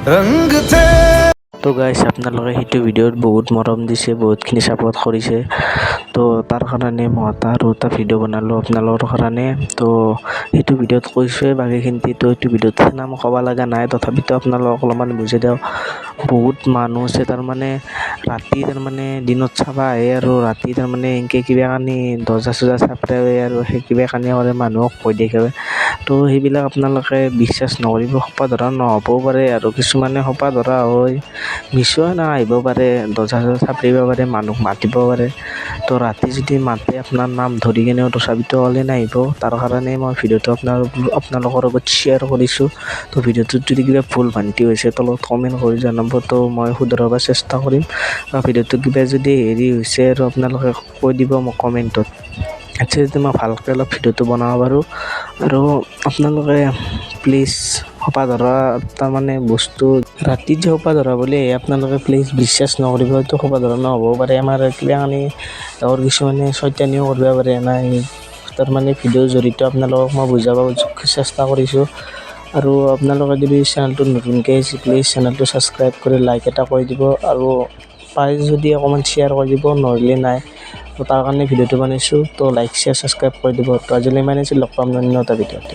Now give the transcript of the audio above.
रंग थे। তো গাইছ আপোনালোকে সেইটো ভিডিঅ'ত বহুত মৰম দিছে, বহুতখিনি ছাপোৰ্ট কৰিছে। তো তাৰ কাৰণে মই আৰু এটা ভিডিঅ' বনালোঁ আপোনালোকৰ কাৰণে। তো সেইটো ভিডিঅ'ত কৈছোঁৱে বাকীখিনি। তো এইটো ভিডিঅ'ত নাম ক'ব লগা নাই, তথাপিতো আপোনালোকক অলপমান বুজাই দিওঁ। বহুত মানুহ আছে তাৰমানে ৰাতি তাৰমানে দিনত চাব আহে আৰু ৰাতি তাৰমানে এনেকৈ কিবা কানি দৰ্জা চৰ্জা চাপৰাই আৰু সেই কিবা কানি কৰে মানুহক ভয় দেখায়। তো সেইবিলাক আপোনালোকে বিশ্বাস নকৰিব, সোপা ধৰা নহ'বও পাৰে আৰু কিছুমানে সোপা ধৰা হয়, মিছাও আহিব পাৰে, দৰ্জা চৰ্জা চাপৰিব পাৰে, মানুহ মাতিব পাৰে। তো ৰাতি যদি মাতে আপোনাৰ নাম ধৰি কেনেও তথাপিতো ওলাই নাহিব। তাৰ কাৰণে মই ভিডিঅ'টো আপোনালোকৰ লগত শ্বেয়াৰ কৰিছোঁ। তো ভিডিঅ'টোত যদি কিবা ভুল ভ্ৰান্তি হৈছে তলত কমেণ্ট কৰি জনাব, তো মই শুধৰাব চেষ্টা কৰিম। বা ভিডিঅ'টো কিবা যদি হেৰি হৈছে আৰু আপোনালোকে কৈ দিব মোক কমেণ্টত, আচ্ছা যদি মই ভালকৈ অলপ ভিডিঅ'টো বনাব পাৰোঁ। আৰু আপোনালোকে প্লিজ সোপা ধৰা তাৰমানে বস্তু ৰাতি যে সোপা ধৰা বুলি আপোনালোকে প্লিজ বিশ্বাস নকৰিব। এইটো সোপা ধৰা নহ'বও পাৰে, আমাৰ কিবা কানি গাঁৱৰ কিছুমানে চৈতানিও কৰিব পাৰে নাই। তাৰমানে ভিডিঅ'ৰ জৰিয়তে আপোনালোকক মই বুজাব চেষ্টা কৰিছোঁ। আৰু আপোনালোকে যদি চেনেলটো নতুনকৈ আহিছে প্লিজ চেনেলটো ছাবস্ক্ৰাইব কৰি লাইক এটা কৰি দিব, আৰু পাৰে যদি অকণমান শ্বেয়াৰ কৰি দিব, নহ'লে নাই। তো তাৰ কাৰণে ভিডিঅ'টো বনাইছোঁ। তো লাইক শ্বেয়াৰ ছাবস্ক্ৰাইব কৰি দিব। তো আজিলৈ ইমানেই, লগ পাম অন্য এটা ভিডিঅ'ত।